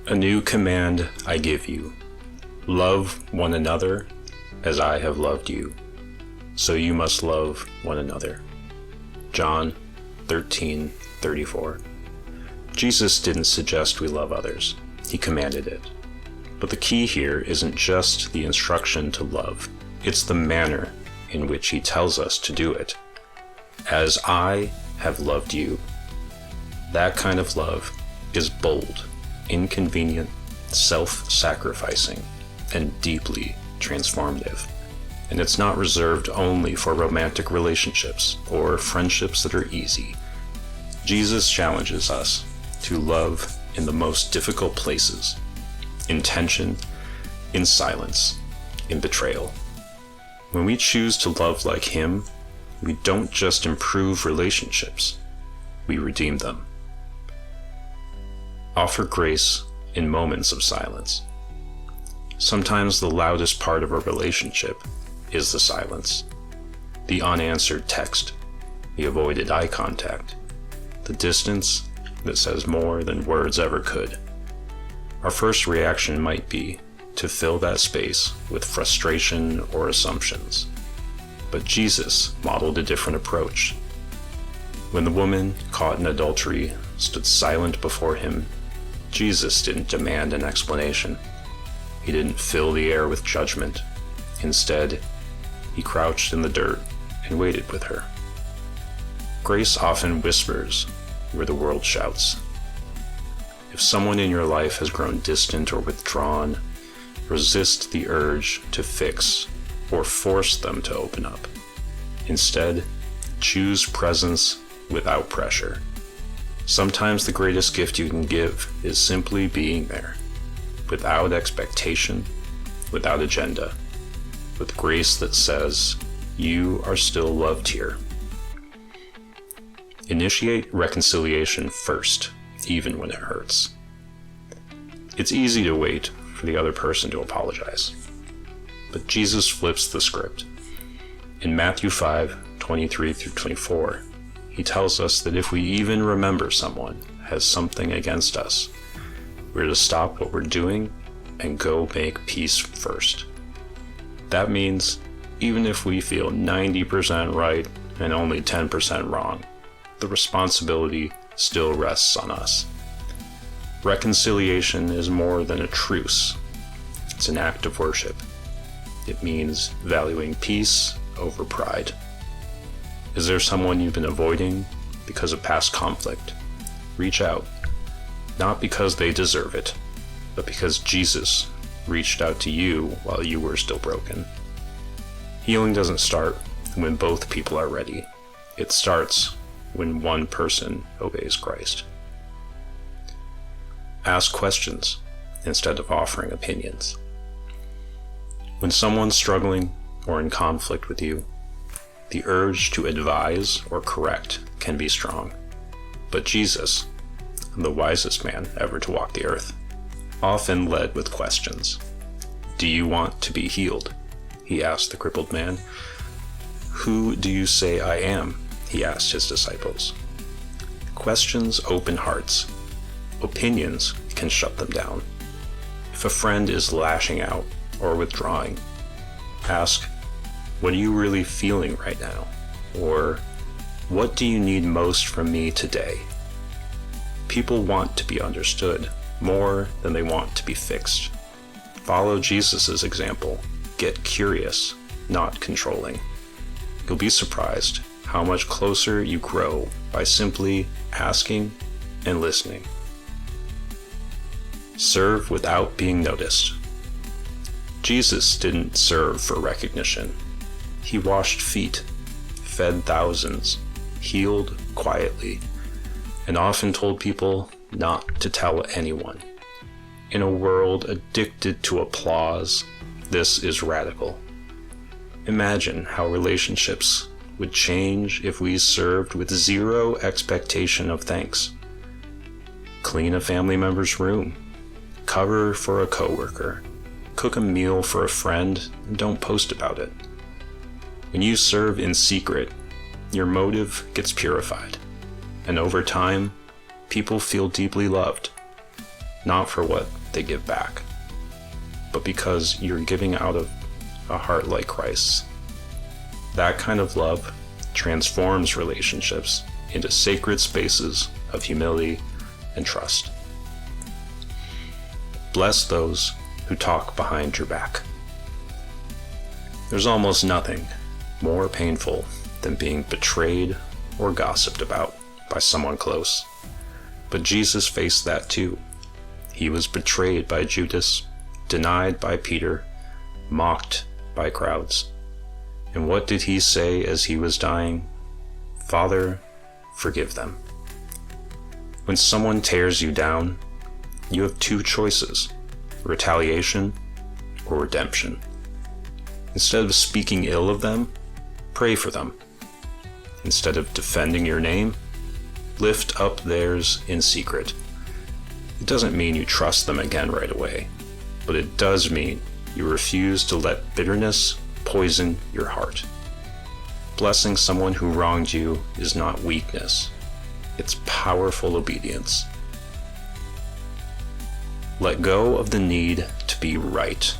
A new command I give you. Love one another as I have loved you. So you must love one another. John 13:34. Jesus didn't suggest we love others. He commanded it. But the key here isn't just the instruction to love. It's the manner in which he tells us to do it. As I have loved you. That kind of love is bold, inconvenient, self-sacrificing, and deeply transformative. And it's not reserved only for romantic relationships or friendships that are easy. Jesus challenges us to love in the most difficult places, in tension, in silence, in betrayal. When we choose to love like him, we don't just improve relationships, we redeem them. Offer grace in moments of silence. Sometimes the loudest part of a relationship is the silence, the unanswered text, the avoided eye contact, the distance that says more than words ever could. Our first reaction might be to fill that space with frustration or assumptions. But Jesus modeled a different approach. When the woman caught in adultery stood silent before him, Jesus didn't demand an explanation. He didn't fill the air with judgment. Instead, he crouched in the dirt and waited with her. Grace often whispers where the world shouts. If someone in your life has grown distant or withdrawn, resist the urge to fix or force them to open up. Instead, choose presence without pressure. Sometimes the greatest gift you can give is simply being there, without expectation, without agenda, with grace that says, you are still loved here. Initiate reconciliation first, even when it hurts. It's easy to wait for the other person to apologize. But Jesus flips the script. In Matthew 5:23-24, he tells us that if we even remember someone has something against us, we're to stop what we're doing and go make peace first. That means even if we feel 90% right and only 10% wrong, the responsibility still rests on us. Reconciliation is more than a truce. It's an act of worship. It means valuing peace over pride. Is there someone you've been avoiding because of past conflict? Reach out, not because they deserve it, but because Jesus reached out to you while you were still broken. Healing doesn't start when both people are ready. It starts when one person obeys Christ. Ask questions instead of offering opinions. When someone's struggling or in conflict with you, the urge to advise or correct can be strong. But Jesus, the wisest man ever to walk the earth, often led with questions. Do you want to be healed? He asked the crippled man. Who do you say I am? He asked his disciples. Questions open hearts. Opinions can shut them down. If a friend is lashing out or withdrawing, ask, what are you really feeling right now? Or, what do you need most from me today? People want to be understood more than they want to be fixed. Follow Jesus' example. Get curious, not controlling. You'll be surprised how much closer you grow by simply asking and listening. Serve without being noticed. Jesus didn't serve for recognition. He washed feet, fed thousands, healed quietly, and often told people not to tell anyone. In a world addicted to applause, this is radical. Imagine how relationships would change if we served with zero expectation of thanks. Clean a family member's room, cover for a coworker, cook a meal for a friend, and don't post about it. When you serve in secret, your motive gets purified, and over time, people feel deeply loved, not for what they give back, but because you're giving out of a heart like Christ's. That kind of love transforms relationships into sacred spaces of humility and trust. Bless those who talk behind your back. There's almost nothing more painful than being betrayed or gossiped about by someone close. But Jesus faced that too. He was betrayed by Judas, denied by Peter, mocked by crowds. And what did he say as he was dying? Father, forgive them. When someone tears you down, you have two choices: retaliation or redemption. Instead of speaking ill of them, pray for them. Instead of defending your name, lift up theirs in secret. It doesn't mean you trust them again right away, but it does mean you refuse to let bitterness poison your heart. Blessing someone who wronged you is not weakness, it's powerful obedience. Let go of the need to be right.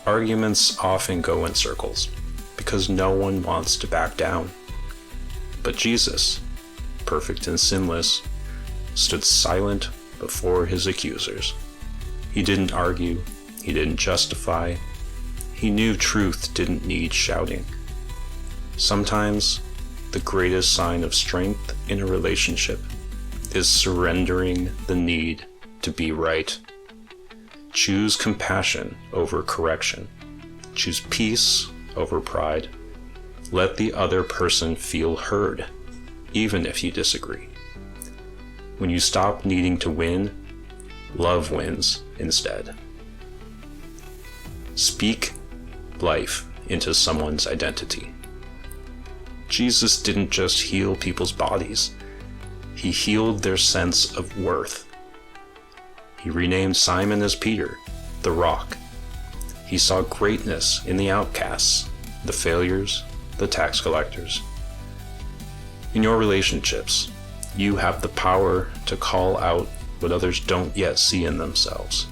Arguments often go in circles because no one wants to back down. But Jesus, perfect and sinless, stood silent before his accusers. He didn't argue, he didn't justify. He knew truth didn't need shouting. Sometimes the greatest sign of strength in a relationship is surrendering the need to be right. Choose compassion over correction. Choose peace over pride. Let the other person feel heard, even if you disagree. When you stop needing to win, love wins instead. Speak life into someone's identity. Jesus didn't just heal people's bodies, he healed their sense of worth. He renamed Simon as Peter, the Rock. He saw greatness in the outcasts, the failures, the tax collectors. In your relationships, you have the power to call out what others don't yet see in themselves.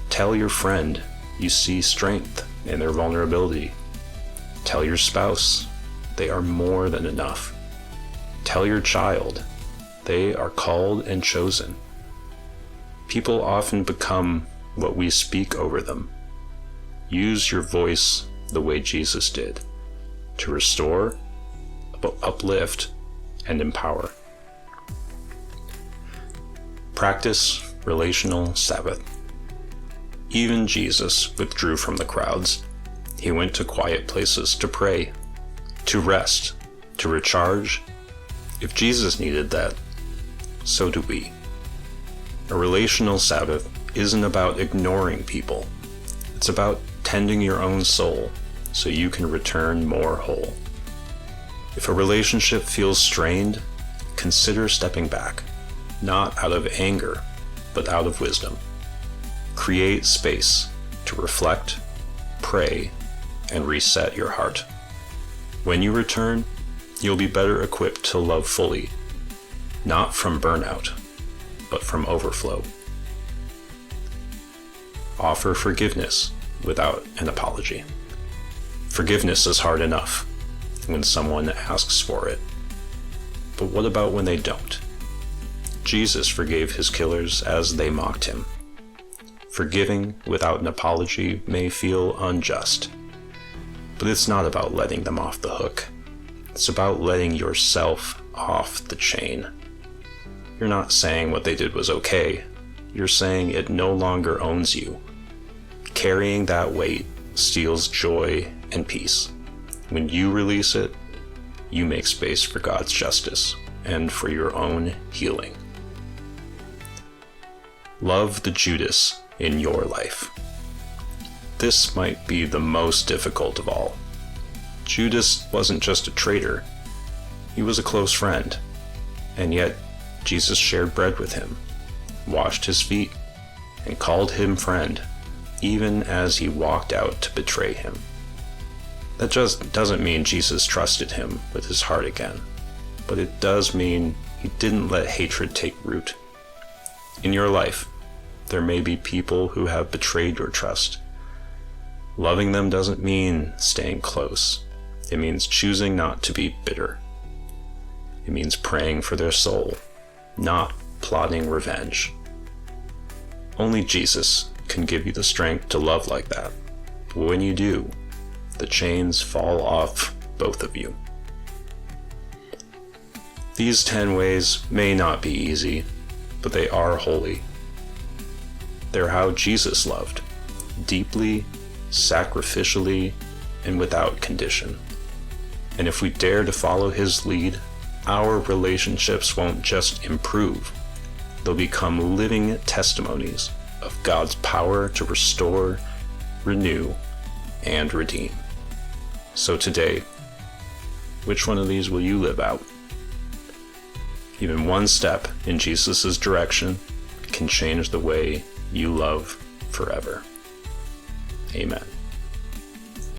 Tell your friend you see strength in their vulnerability. Tell your spouse they are more than enough. Tell your child they are called and chosen. People often become what we speak over them. Use your voice the way Jesus did, to restore, uplift, and empower. Practice relational Sabbath. Even Jesus withdrew from the crowds. He went to quiet places to pray, to rest, to recharge. If Jesus needed that, so do we. A relational Sabbath isn't about ignoring people. It's about tending your own soul so you can return more whole. If a relationship feels strained, consider stepping back, not out of anger, but out of wisdom. Create space to reflect, pray, and reset your heart. When you return, you'll be better equipped to love fully, not from burnout, but from overflow. Offer forgiveness without an apology. Forgiveness is hard enough when someone asks for it. But what about when they don't? Jesus forgave his killers as they mocked him. Forgiving without an apology may feel unjust, but it's not about letting them off the hook. It's about letting yourself off the chain. You're not saying what they did was okay. You're saying it no longer owns you. Carrying that weight steals joy and peace. When you release it, you make space for God's justice and for your own healing. Love the Judas in your life. This might be the most difficult of all. Judas wasn't just a traitor, he was a close friend, and yet Jesus shared bread with him, washed his feet, and called him friend, even as he walked out to betray him. That just doesn't mean Jesus trusted him with his heart again, but it does mean he didn't let hatred take root. In your life, There may be people who have betrayed your trust. Loving them doesn't mean staying close. It means choosing not to be bitter. It means praying for their soul, not plotting revenge. Only Jesus can give you the strength to love like that. But when you do, the chains fall off both of you. These 10 ways may not be easy, but they are holy. They're how Jesus loved, deeply, sacrificially, and without condition. And if we dare to follow his lead, our relationships won't just improve. They'll become living testimonies of God's power to restore, renew, and redeem. So today, which one of these will you live out? Even one step in Jesus' direction can change the way you love forever. Amen.